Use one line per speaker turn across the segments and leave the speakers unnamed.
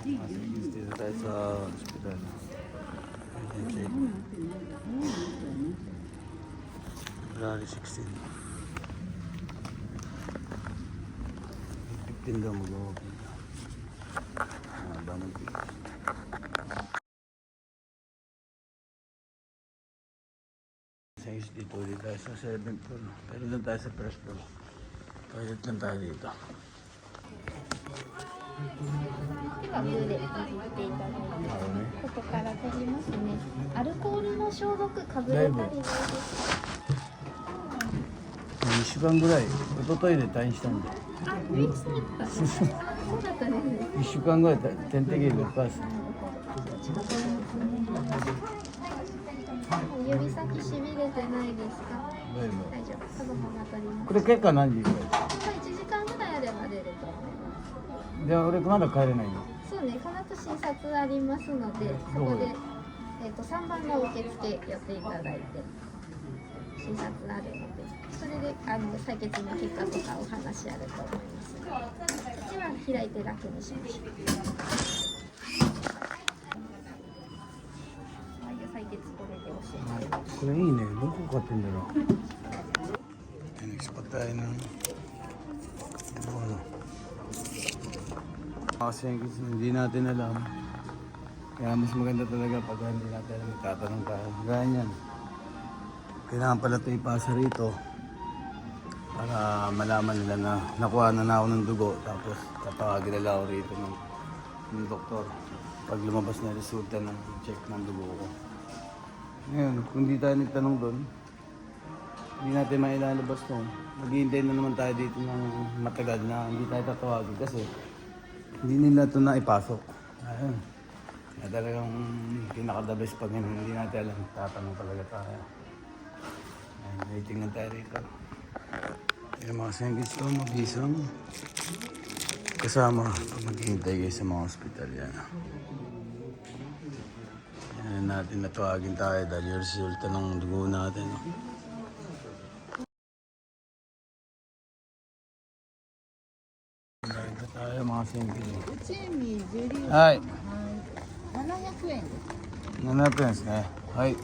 Dito tayo sa hospital. Check. February 16. 15 daw mag-open. Damang pila. Dito ulit tayo sa 7th floor. Pero doon tayo sa first floor. Toilet lang tayo dito.
手はグーで握っていただいて、ここから取りますね。アルコールの消毒かぶれたりないですか
2週間ぐらい、一昨日で退院したんで。
あ、ウイルスだった。そうだったんですね。
1週間ぐらい点滴で6回です。
指先しびれてないですか？
大丈夫。
大丈夫。そのまま取ります。
これ結果何時ぐらいですか？1
時間ぐらいあれば出ると思います。
で、俺まだ帰れないの？
そうね、この後診察ありますので、そこで、3番の受付寄っていただいて、診察あるので、それで採血の結果とかお話あると思います。こっちは開いて楽にしましょう。採血これで教えて。
これいいね。どこ買ってんだろう。Nagspatay ng ano. Kasi hindi natin alam. Kaya mas maganda talaga pag hindi natin alam, itatanong tayo. Ganyan. Kailangan pala ito ipasa rito para malaman nila na nakuha na ako ng dugo. Tapos tatawagin nila ako rito ng doktor pag lumabas na resulta ng check ng dugo ko. Ngayon, kung hindi tayo nagtanong doon, hindi natin mailalabas to. Maghihintay na naman tayo dito ng matagal na hindi tayo tatawagin kasi hindi nila ito na ipasok. Ayun. Kaya talagang pinaka-the best pag hindi natin alam. Tatanong talaga tayo. Ayun, waiting lang tayo rito. Yung mga sengkits ko, mag-isang kasama pag maghihintay kayo sa mga hospital. Yan. Yan natin natawagin tayo dahil yung resulta ng dugo natin. Dito tayo mga sengkits. はい。
700円です。
700円ですね。はい。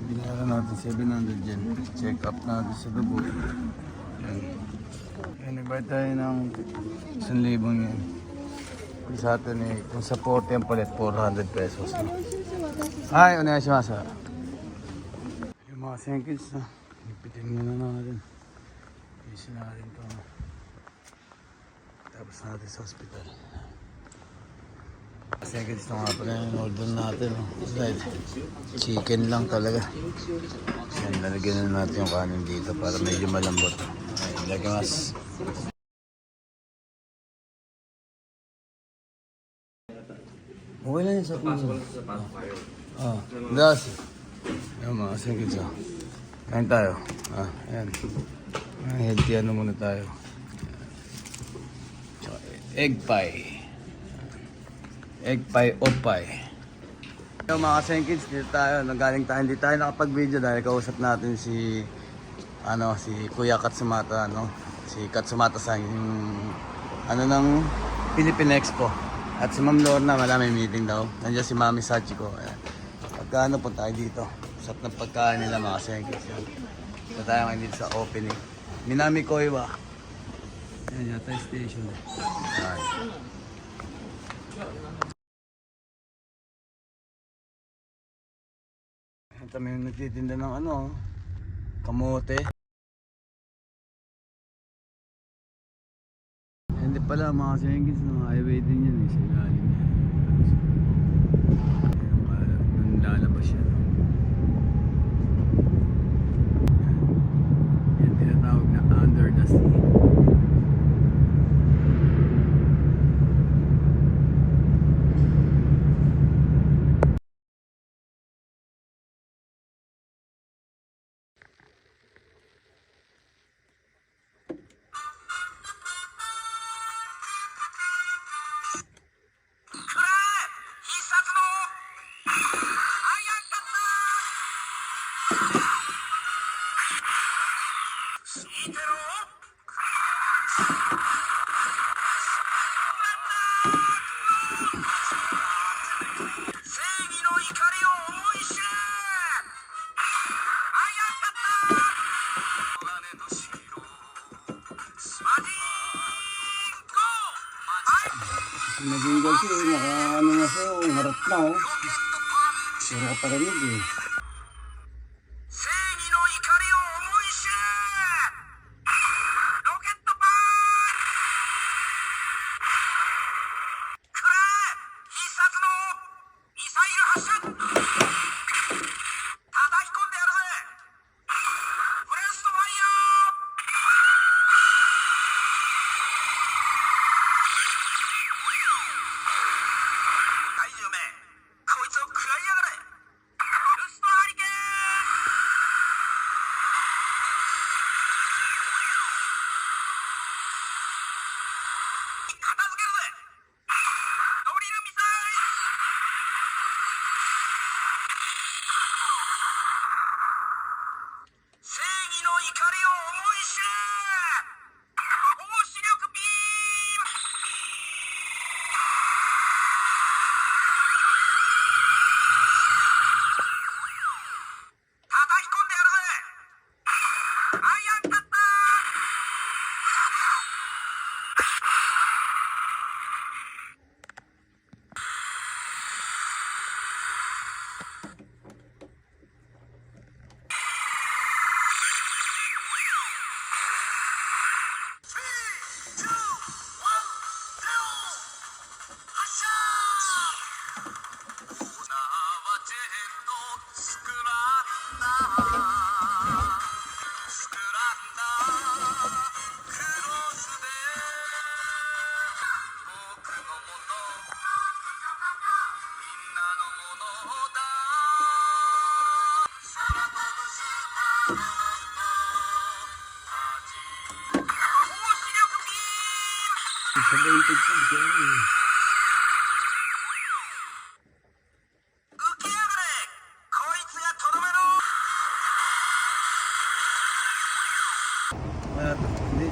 Binayaran natin 700 yen. Check up natin sa dugo. Yan. Yan, nagbayad tayo ng 1,000 yen. Sa atin eh, kung sa 40 ang palit, 400 pesos. No? Ay, onegaishimasu. Yung mga sengkits na, ipitin muna natin. Isin natin ito. Tapos natin sa hospital. Sengkits na nga pala yung order natin. Right. Chicken lang talaga. Yan, lalagyan na natin yung kanin dito para medyo malambot. Ay, ilagay mas. Okay lang yun sa puso. Das. Yan mga sengkits. Kain tayo. Ayan. Healthy ano muna tayo. Egg pie. Egg pie o pie. Yung mga sengkits, dito tayo. Nanggaling tayo. Hindi tayo nakapag-video dahil kausap natin si Kuya Katsumata, si Katsumata-san, yung ng Philippine Expo. At si Ma'am Lorna, may meeting daw. Nandiyan si Mami Sachiko. Pagka punta tayo dito. Sarap ng pagkain nila mga sengkits. Ito tayo ngayon dito sa opening. Minami Koiwa. Yan yata yung station. Ayan. Ito may nagtitinda ng kamote. Hindi pala mga sengkits, highway din yan sa ilalim niya. Nung lalabas siya. Yan tinatawag na under the sea. Naging kasi, ano na siya, harap na oh. Puro ka parinig eh.
正義の怒りを思い知れロケットパンくらえ必殺のミサイル発射叩き込んでやるぜブレストファイヤー怪獣めこいつを食らいやがれルストハリケーン片付けるぜドリルミサイル正義の怒りを思い知れ放視力ビーム叩き込んでやるぜアイアンカッター
Sabay yung pagpag dyan eh.
浮き上がれこいつがとどめの
Hindi.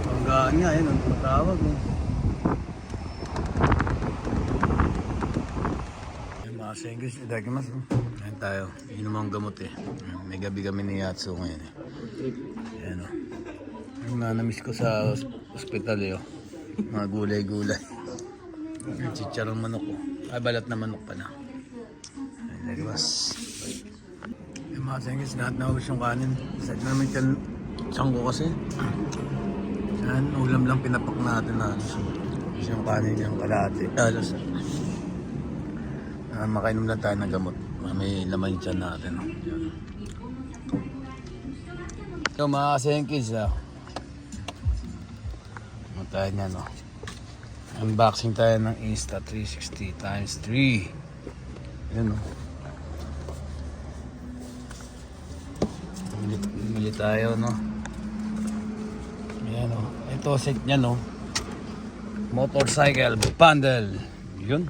Banggaan nga, yun. Ang tumatawag eh. Yung mga English, idakimasu. Ayan tayo. Inom ang gamot eh. May gabi kami ni Yatsu ngayon eh. Ayan o. Yung nanamiss ko sa ospital eh o. Mga gulay-gulay. Chicharong manok ko. Ay, balat na manok pa na. Ayan, lagwas. Yung mga English, lahat naubos yung kanin. Sa namin kan ko kasi. Yan, ulam lang pinapak natin na yung kanin yung kalahati. Alas. Makainom lang tayo ng gamot. May laman yung tiyan natin. Yan. So mga Senkis, tayo niyan, no? Unboxing tayo ng Insta360 x 3. Yan, no? Bili tayo, no? Ayan, no? Ito set niya, no? Motorcycle bundle. Yun.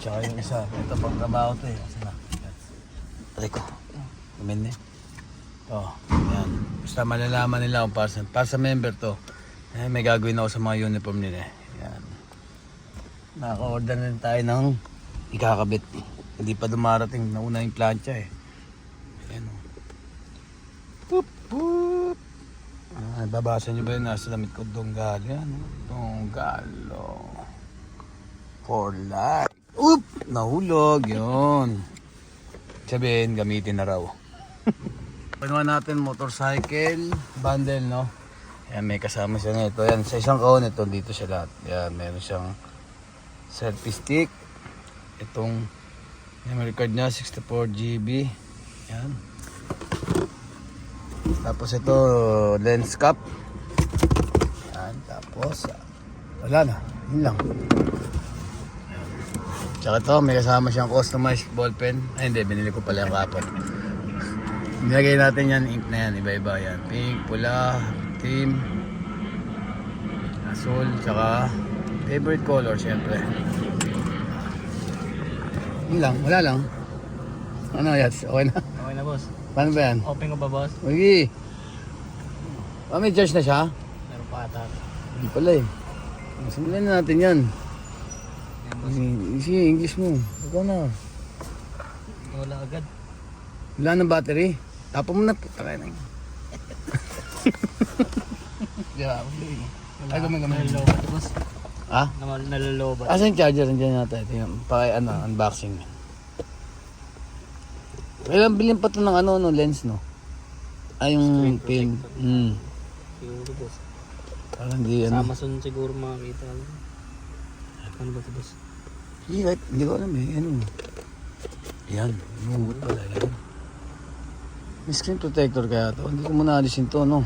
Tsaka yung isa. Ito pang trabaho to eh. Kasi na. Try ko. Kumin eh. Ito. Ayan. Basta malalaman nila kung para sa member to. Eh, may gagawin ako sa mga uniform nila. Ayan. Naka-order na tayo ng ikakabit. Hindi pa dumarating. Nauna yung plancha eh. Ayan o. Poop, poop. Babasa nyo ba yun? Nasa lamit ko. Donggalo yan. Donggalo. For life. Oop! Nahulog. Yun. Sabihin, gamitin na raw. Panuha natin motorcycle bundle, no? Ayan, may kasama siya nito. Ayan, sa isang kahon ito, dito siya lahat. Ayan, meron siyang selfie stick. Itong memory card niya, 64 GB. Ayan. Tapos ito, lens cap. Ayan, tapos, wala na. Yun lang. Ayan. Tsaka ito, may kasama siyang customized ballpen. Ay, hindi, binili ko pala yung kapon. Nilagay natin yan, ink na yan, iba-iba yan. Pink, pula, team, asul, tsaka favorite color syempre. Yun lang, wala lang. Ano Yats, okay na?
Okay na, boss.
Paano ba yan?
Open ko ba, boss?
Okay. May charge na siya?
Meron pa ata.
Hindi pala eh. Simulan na natin yan. Sige, English mo. Ikaw na.
Wala agad.
Wala ng battery. Tapos mo na. Taray na yun.
Grabe.
Ay, gamay.
Nalalobat, boss.
Ha?
Nalalobat.
Asan yung charger? Nandiyan yata. Ito yung unboxing. Kailan bilhin pa ito ng lens, no? Ay, yung pin.
Siguro, boss.
Parang di
Sa Amazon siguro makakita. Ano ba ito, boss?
Hindi ko alam eh. Yan. Umugot pala yan. May screen protector kaya to. Hindi ko muna alisin to, no?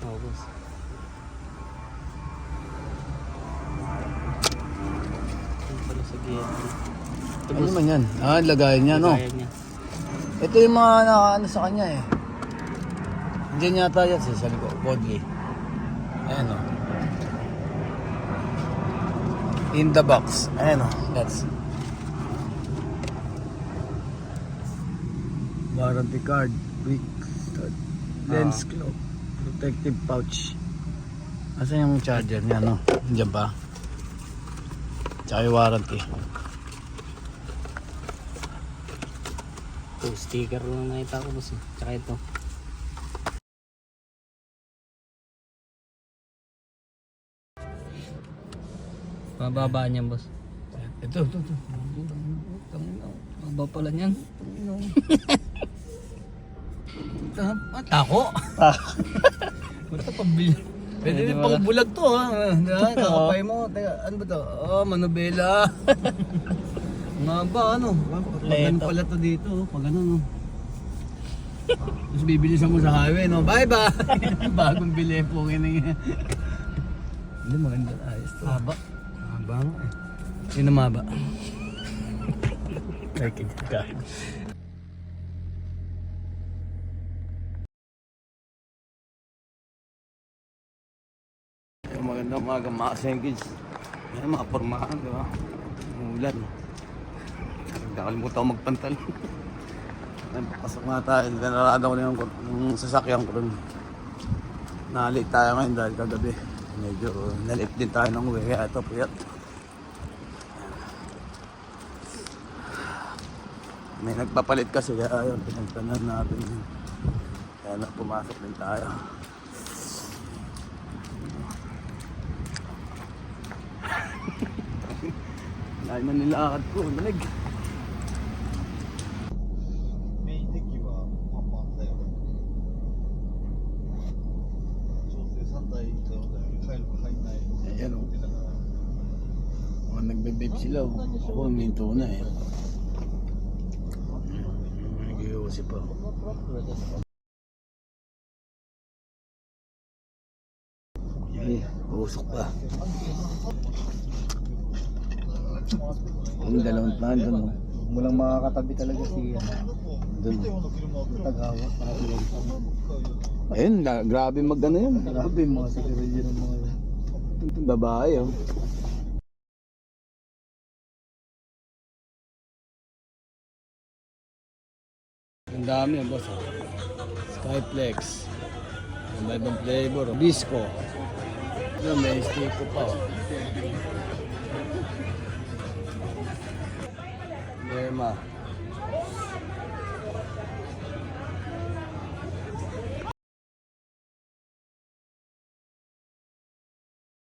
Oo, boss. Ano pala sa gear? Ito,
Ano
boss.
naman yan? Lagayan niya, no?
Lagayan niya.
Ito yung mga nakaano sa kanya eh. Diyan yata yan sa likod. Bodley. Ayan o. In the box. Ayan o. That's warranty card. Quick start. Lens clock. Protective pouch. Asan yung charger niya, no? Diyan pa. Tsaka yung warranty.
Ito, sticker lang nakita ko, boss. Tsaka ito. Mababa niyan, boss.
Ito.
Mababa pala niyan.
Tako.
Basta pabili.
Pwede din pang bulag to ha. Kakapay mo. Teka, ano ba to? Manobela. Nga ba ano? Pag ano pala to dito. Pag ano no. Tapos bibilisan mo sa highway no. Bye bye. Bagong bili po kini. Hindi maganda. Ayos to.
Haba.
Haba nga eh. Yun ang maba. Ay ka. Magandang umaga mga kasengkids. Yan mga pormahan, di ba? Ulan. Nakalimutan ko magpantal. Pasok nga tayo. Narada ko na yung sasakyan ko rin. Nalate tayo ngayon dahil kagabi. Medyo nalate din tayo ng uwi. Kaya ito puyat. May nagpapalit kasi kaya yun. Pinagtanan natin yun. Kaya na pumasok din tayo. Dahil na nilakad ko, nalig.
メインデッキはパンパンだよ。調整3台と入るか入んない。
Ayan o.
だから
Nagbe-vape sila o. Ako, minto na eh. Nag-iusi pa. Ay, usok pa. Yung dalawang plan doon o.
Walang makakatabi talaga si
Doon.
Tagawa.
Ayun, grabe mag-ano yun.
Grabe yung mga security ng mga
Babae oh. Ang dami yan boss oh. Skyflex. Ang ibang flavor oh. Bisco. Ito may stick pa oh. Lema.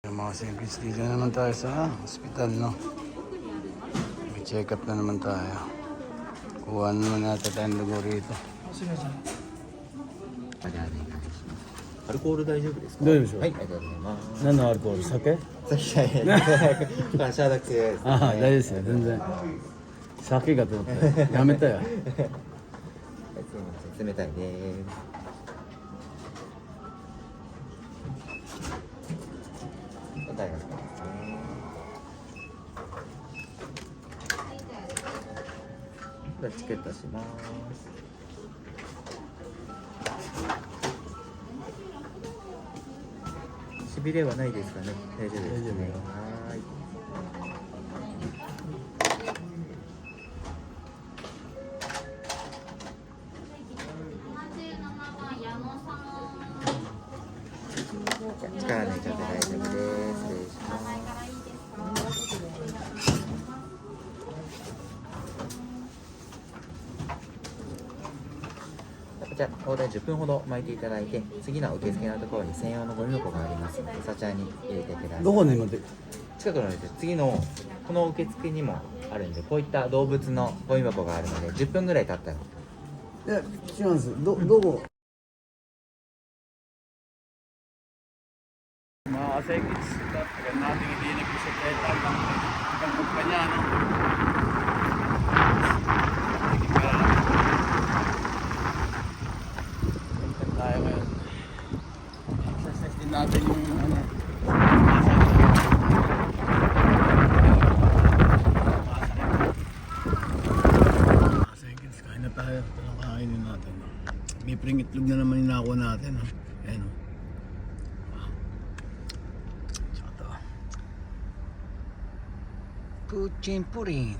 Yung mga singkits dito na naman tayo sa hospital no. May check up na naman tayo. Kuha naman natin tayong lugo rito.
アルコール大丈夫ですか？
どうでしょう
はい、ありがとうございます。
何のアルコール酒
感謝だけです。
ああ、大丈夫ですよ、全然。酒がと思って、やめたよ。
はい、すみません、冷たいです。答えがじゃあチケットします。しびれはないですかね。大丈夫ですね。はーい。力抜いちゃって大丈夫です。失礼します。こちら大体10分ほど巻いていただいて、次の受付のところに専用のゴミ箱がありますので、そちらに入れてください。
どこに持って
近くのです次のこの受付にもあるんで、こういった動物のゴミ箱があるので、10分ぐらい経ったら
いや、違うんです。どこMga seconds at tagal natin hindi nagbisikleta hanggang kumpanya, no? Balikan tayo ngayon. Exercise din natin yung ano. Mga seconds, kain na tayo. Ito lang kakainin natin. May pring itlog na naman yung nakuha natin, no? Ayan, no? Kucing purin.